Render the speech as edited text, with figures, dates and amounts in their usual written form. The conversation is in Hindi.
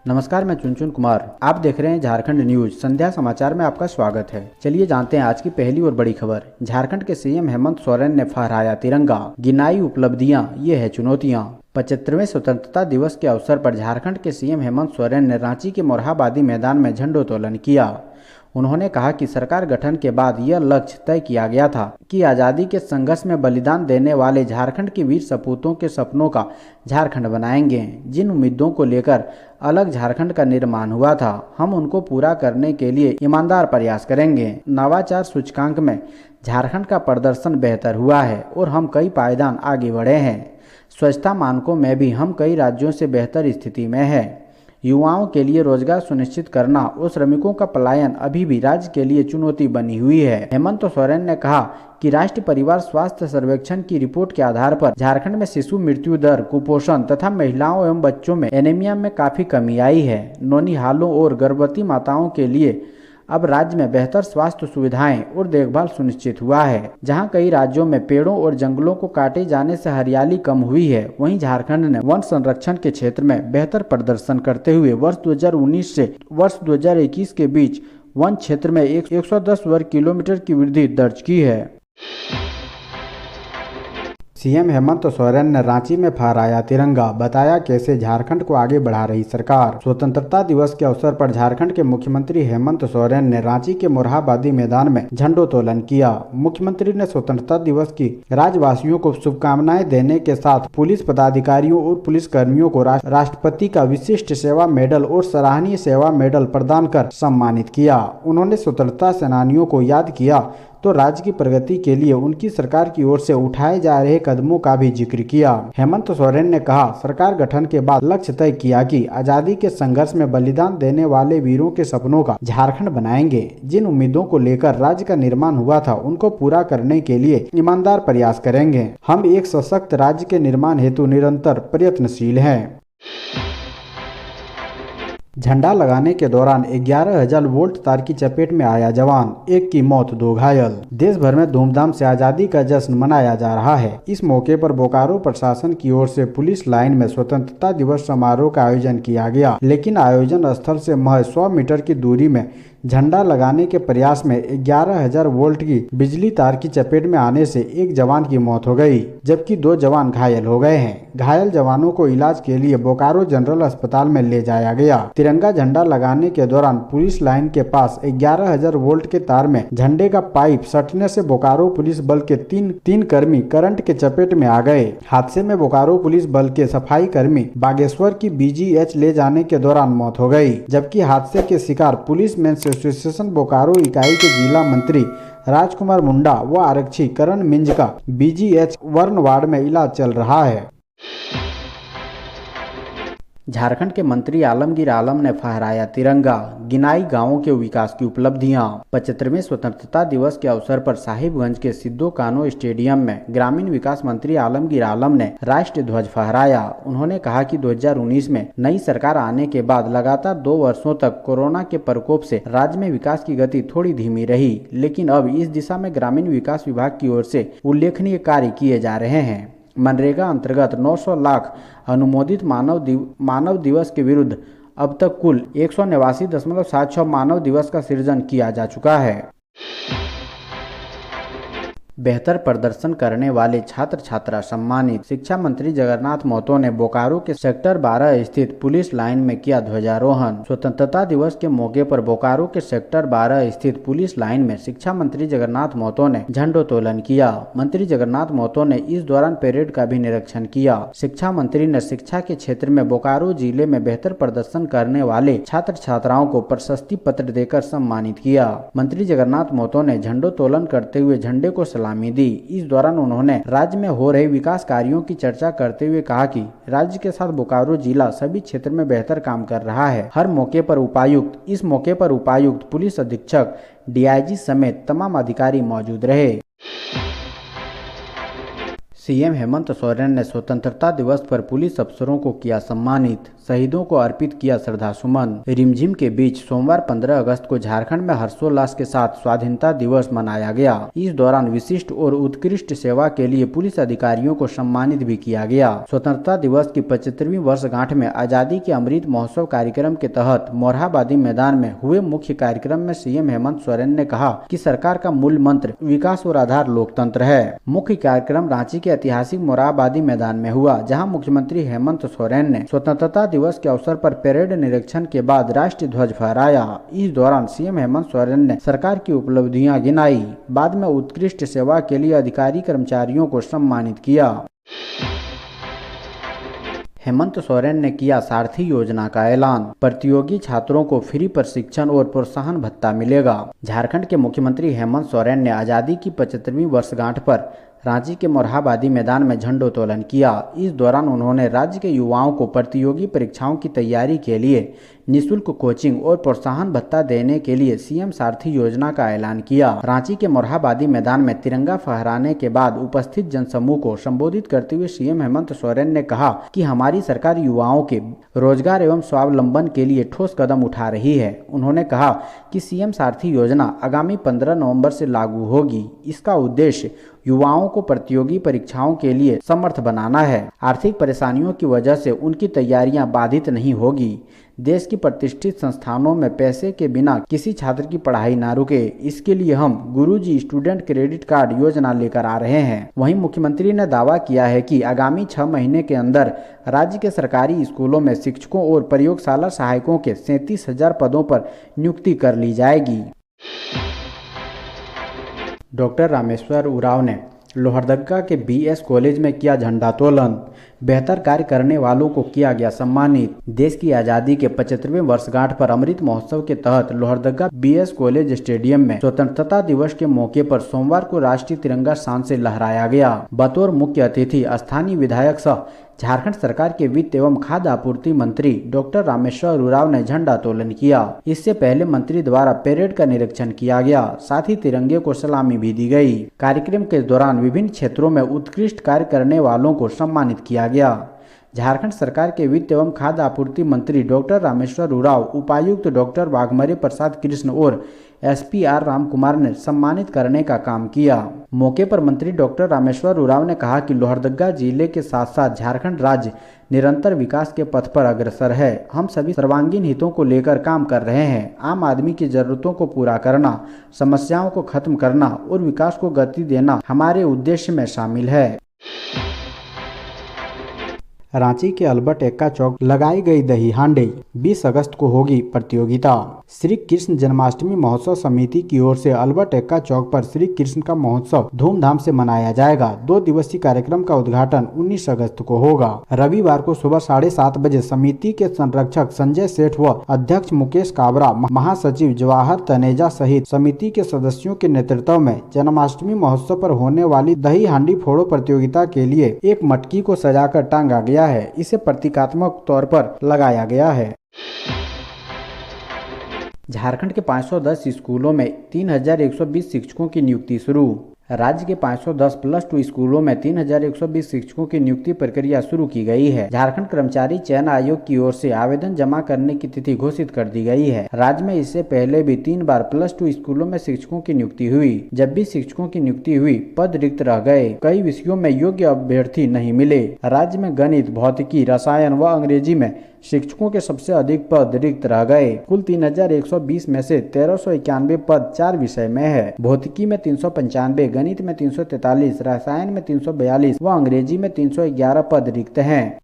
नमस्कार, मैं चुनचुन कुमार। आप देख रहे हैं झारखंड न्यूज संध्या समाचार में आपका स्वागत है। चलिए जानते हैं आज की पहली और बड़ी खबर। झारखंड के सीएम हेमंत सोरेन ने फहराया तिरंगा, गिनाई उपलब्धियां, ये है चुनौतियां। 75वें स्वतंत्रता दिवस के अवसर पर झारखंड के सीएम हेमंत सोरेन ने रांची के मोरहाबादी मैदान में झंडोत्तोलन किया। उन्होंने कहा कि सरकार गठन के बाद यह लक्ष्य तय किया गया था कि आज़ादी के संघर्ष में बलिदान देने वाले झारखंड के वीर सपूतों के सपनों का झारखंड बनाएंगे। जिन उम्मीदों को लेकर अलग झारखंड का निर्माण हुआ था, हम उनको पूरा करने के लिए ईमानदार प्रयास करेंगे। नवाचार सूचकांक में झारखंड का प्रदर्शन बेहतर हुआ है और हम कई पायदान आगे बढ़े हैं। स्वच्छता मानकों में भी हम कई राज्यों से बेहतर स्थिति में है। युवाओं के लिए रोजगार सुनिश्चित करना और श्रमिकों का पलायन अभी भी राज्य के लिए चुनौती बनी हुई है। हेमंत सोरेन ने कहा कि राष्ट्रीय परिवार स्वास्थ्य सर्वेक्षण की रिपोर्ट के आधार पर झारखंड में शिशु मृत्यु दर, कुपोषण तथा महिलाओं एवं बच्चों में एनीमिया में काफी कमी आई है। नौनिहालों और गर्भवती माताओं के लिए अब राज्य में बेहतर स्वास्थ्य सुविधाएं और देखभाल सुनिश्चित हुआ है। जहां कई राज्यों में पेड़ों और जंगलों को काटे जाने से हरियाली कम हुई है, वहीं झारखंड ने वन संरक्षण के क्षेत्र में बेहतर प्रदर्शन करते हुए वर्ष 2019 से वर्ष 2021 के बीच वन क्षेत्र में 110 वर्ग किलोमीटर की वृद्धि दर्ज की है। सीएम हेमंत सोरेन ने रांची में फहराया तिरंगा, बताया कैसे झारखंड को आगे बढ़ा रही सरकार। स्वतंत्रता दिवस के अवसर पर झारखंड के मुख्यमंत्री हेमंत सोरेन ने रांची के मोरहाबादी मैदान में झंडोत्तोलन किया। मुख्यमंत्री ने स्वतंत्रता दिवस की राज्यवासियों को शुभकामनाएं देने के साथ पुलिस पदाधिकारियों और पुलिस कर्मियों को राष्ट्रपति का विशिष्ट सेवा मेडल और सराहनीय सेवा मेडल प्रदान कर सम्मानित किया। उन्होंने स्वतंत्रता सेनानियों को याद किया तो राज्य की प्रगति के लिए उनकी सरकार की ओर से उठाए जा रहे कदमों का भी जिक्र किया। हेमंत सोरेन ने कहा, सरकार गठन के बाद लक्ष्य तय किया कि आजादी के संघर्ष में बलिदान देने वाले वीरों के सपनों का झारखंड बनाएंगे। जिन उम्मीदों को लेकर राज्य का निर्माण हुआ था, उनको पूरा करने के लिए ईमानदार प्रयास करेंगे। हम एक सशक्त राज्य के निर्माण हेतु निरंतर प्रयत्नशील हैं। झंडा लगाने के दौरान 11,000 वोल्ट तार की चपेट में आया जवान, एक की मौत, 2 घायल। देश भर में धूमधाम से आजादी का जश्न मनाया जा रहा है। इस मौके पर बोकारो प्रशासन की ओर से पुलिस लाइन में स्वतंत्रता दिवस समारोह का आयोजन किया गया, लेकिन आयोजन स्थल से महज 100 मीटर की दूरी में झंडा लगाने के प्रयास में 11,000 वोल्ट की बिजली तार की चपेट में आने से एक जवान की मौत हो गई, जबकि 2 जवान घायल हो गए हैं। घायल जवानों को इलाज के लिए बोकारो जनरल अस्पताल में ले जाया गया। तिरंगा झंडा लगाने के दौरान पुलिस लाइन के पास 11,000 वोल्ट के तार में झंडे का पाइप सटने से बोकारो पुलिस बल के तीन कर्मी करंट के चपेट में आ गए। हादसे में बोकारो पुलिस बल के सफाई कर्मी बागेश्वर की BGH ले जाने के दौरान मौत हो गई, जबकि हादसे के शिकार पुलिस मेंस एसोसिएशन बोकारो इकाई के जिला मंत्री राजकुमार मुंडा व आरक्षी करण मिंज का BGH वर्ण वार्ड में इलाज चल रहा है। झारखंड के मंत्री आलमगीर आलम ने फहराया तिरंगा, गिनाई गांवों के विकास की उपलब्धियां। 75वें स्वतंत्रता दिवस के अवसर पर साहिबगंज के सिद्धो कान्हो स्टेडियम में ग्रामीण विकास मंत्री आलमगीर आलम ने राष्ट्रीय ध्वज फहराया। उन्होंने कहा कि 2019 में नई सरकार आने के बाद लगातार 2 वर्षों तक कोरोना के प्रकोप से राज्य में विकास की गति थोड़ी धीमी रही, लेकिन अब इस दिशा में ग्रामीण विकास विभाग की ओर से उल्लेखनीय कार्य किए जा रहे हैं। मनरेगा अंतर्गत 900 लाख अनुमोदित मानव दिवस के विरुद्ध अब तक कुल 189.76 मानव दिवस का सृजन किया जा चुका है। बेहतर प्रदर्शन करने वाले छात्र छात्रा सम्मानित। शिक्षा मंत्री जगन्नाथ महतो ने बोकारो के सेक्टर 12 स्थित पुलिस लाइन में किया ध्वजारोहण। स्वतंत्रता दिवस के मौके पर बोकारो के सेक्टर 12 स्थित पुलिस लाइन में शिक्षा मंत्री जगन्नाथ महतो ने झंडोत्तोलन किया। मंत्री जगन्नाथ महतो ने इस दौरान परेड का भी निरीक्षण किया। शिक्षा मंत्री ने शिक्षा के क्षेत्र में बोकारो जिले में बेहतर प्रदर्शन करने वाले छात्र छात्राओं को प्रशस्ति पत्र देकर सम्मानित किया। मंत्री जगन्नाथ महतो ने झंडोत्तोलन करते हुए झंडे को दी। इस दौरान उन्होंने राज्य में हो रहे विकास कार्यों की चर्चा करते हुए कहा कि राज्य के साथ बोकारो जिला सभी क्षेत्र में बेहतर काम कर रहा है। इस मौके पर उपायुक्त, पुलिस अधीक्षक, DIG समेत तमाम अधिकारी मौजूद रहे। सीएम हेमंत सोरेन ने स्वतंत्रता दिवस पर पुलिस अफसरों को किया सम्मानित। शहीदों को अर्पित किया श्रद्धा सुमन। रिमझिम के बीच सोमवार 15 अगस्त को झारखंड में हर्षोल्लास के साथ स्वाधीनता दिवस मनाया गया। इस दौरान विशिष्ट और उत्कृष्ट सेवा के लिए पुलिस अधिकारियों को सम्मानित भी किया गया। स्वतंत्रता दिवस की 75वीं वर्षगांठ में आजादी के अमृत महोत्सव कार्यक्रम के तहत मोरहाबादी मैदान में हुए मुख्य कार्यक्रम में सीएम हेमंत सोरेन ने कहा कि सरकार का मूल मंत्र विकास और आधार लोकतंत्र है। मुख्य कार्यक्रम रांची के ऐतिहासिक मोरहाबादी मैदान में हुआ, जहां मुख्यमंत्री हेमंत सोरेन ने स्वतंत्रता दिवस के अवसर पर परेड निरीक्षण के बाद राष्ट्रीय ध्वज फहराया। इस दौरान सीएम हेमंत सोरेन ने सरकार की उपलब्धियां गिनाई। बाद में उत्कृष्ट सेवा के लिए अधिकारी कर्मचारियों को सम्मानित किया। हेमंत सोरेन ने किया सारथी योजना का ऐलान। प्रतियोगी छात्रों को फ्री प्रशिक्षण और प्रोत्साहन भत्ता मिलेगा। झारखंड के मुख्यमंत्री हेमंत सोरेन ने आजादी की 75वीं वर्षगांठ पर रांची के मोरहाबादी मैदान में झंडोत्तोलन किया। इस दौरान उन्होंने राज्य के युवाओं को प्रतियोगी परीक्षाओं की तैयारी के लिए निःशुल्क कोचिंग और प्रोत्साहन भत्ता देने के लिए सीएम सारथी योजना का ऐलान किया। रांची के मोरहाबादी मैदान में तिरंगा फहराने के बाद उपस्थित जनसमूह को संबोधित करते हुए सीएम हेमंत सोरेन ने कहा कि हमारी सरकार युवाओं के रोजगार एवं स्वावलंबन के लिए ठोस कदम उठा रही है। उन्होंने कहा कि सीएम सारथी योजना आगामी 15 नवंबर से लागू होगी। इसका उद्देश्य युवाओं को प्रतियोगी परीक्षाओं के लिए समर्थ बनाना है। आर्थिक परेशानियों की वजह से उनकी तैयारियां बाधित नहीं होगी। देश की प्रतिष्ठित संस्थानों में पैसे के बिना किसी छात्र की पढ़ाई ना रुके, इसके लिए हम गुरुजी स्टूडेंट क्रेडिट कार्ड योजना लेकर आ रहे हैं। वहीं मुख्यमंत्री ने दावा किया है कि आगामी 6 महीने के अंदर राज्य के सरकारी स्कूलों में शिक्षकों और प्रयोगशाला सहायकों के 37,000 पदों पर नियुक्ति कर ली जाएगी। डॉक्टर रामेश्वर उरांव ने लोहरदगा के बीएस कॉलेज में किया झंडोत्तोलन। बेहतर कार्य करने वालों को किया गया सम्मानित। देश की आजादी के 75वें वर्षगांठ पर अमृत महोत्सव के तहत लोहरदगा बीएस कॉलेज स्टेडियम में स्वतंत्रता दिवस के मौके पर सोमवार को राष्ट्रीय तिरंगा शान से लहराया गया। बतौर मुख्य अतिथि स्थानीय विधायक सह झारखंड सरकार के वित्त एवं खाद्य आपूर्ति मंत्री डॉक्टर रामेश्वर उरांव ने झंडोत्तोलन किया। इससे पहले मंत्री द्वारा परेड का निरीक्षण किया गया, साथ ही तिरंगे को सलामी भी दी गई। कार्यक्रम के दौरान विभिन्न क्षेत्रों में उत्कृष्ट कार्य करने वालों को सम्मानित किया गया। झारखंड सरकार के वित्त एवं खाद्य आपूर्ति मंत्री डॉक्टर रामेश्वर उरांव, उपायुक्त डॉक्टर वाघमारे प्रसाद कृष्ण और एसपी आर रामकुमार ने सम्मानित करने का काम किया। मौके पर मंत्री डॉक्टर रामेश्वर उरांव ने कहा कि लोहरदगा जिले के साथ साथ झारखंड राज्य निरंतर विकास के पथ पर अग्रसर है। हम सभी सर्वांगीण हितों को लेकर काम कर रहे हैं। आम आदमी की जरूरतों को पूरा करना, समस्याओं को खत्म करना और विकास को गति देना हमारे उद्देश्य में शामिल है। रांची के अल्बर्ट एक्का चौक लगाई गई दही हांडी। 20 अगस्त को होगी प्रतियोगिता। श्री कृष्ण जन्माष्टमी महोत्सव समिति की ओर से अल्बर्ट एक्का चौक पर श्री कृष्ण का महोत्सव धूमधाम से मनाया जाएगा। 2 दिवसीय कार्यक्रम का उद्घाटन 19 अगस्त को होगा। रविवार को सुबह 7:30 बजे समिति के संरक्षक संजय सेठ व अध्यक्ष मुकेश काबरा, महासचिव जवाहर तनेजा सहित समिति के सदस्यों के नेतृत्व में जन्माष्टमी महोत्सव पर होने वाली दही हांडी फोड़ो प्रतियोगिता के लिए एक मटकी को सजाकर टांगा गया है। इसे प्रतीकात्मक तौर पर लगाया गया है। झारखंड के 510 स्कूलों में 3,120 शिक्षकों की नियुक्ति शुरू। राज्य के 510 +2 स्कूलों में 3,120 शिक्षकों की नियुक्ति प्रक्रिया शुरू की गई है। झारखंड कर्मचारी चयन आयोग की ओर से आवेदन जमा करने की तिथि घोषित कर दी गई है। राज्य में इससे पहले भी 3 बार +2 स्कूलों में शिक्षकों की नियुक्ति हुई। जब भी शिक्षकों की नियुक्ति हुई, पद रिक्त रह गए। कई विषयों में योग्य अभ्यर्थी नहीं मिले। राज्य में गणित, भौतिकी, रसायन व अंग्रेजी में शिक्षकों के सबसे अधिक पद रिक्त रह गए। कुल 3,120 में से 1,391 पद 4 विषय में है। भौतिकी में 395, गणित में 343, रसायन में 342 व अंग्रेजी में 311 पद रिक्त हैं।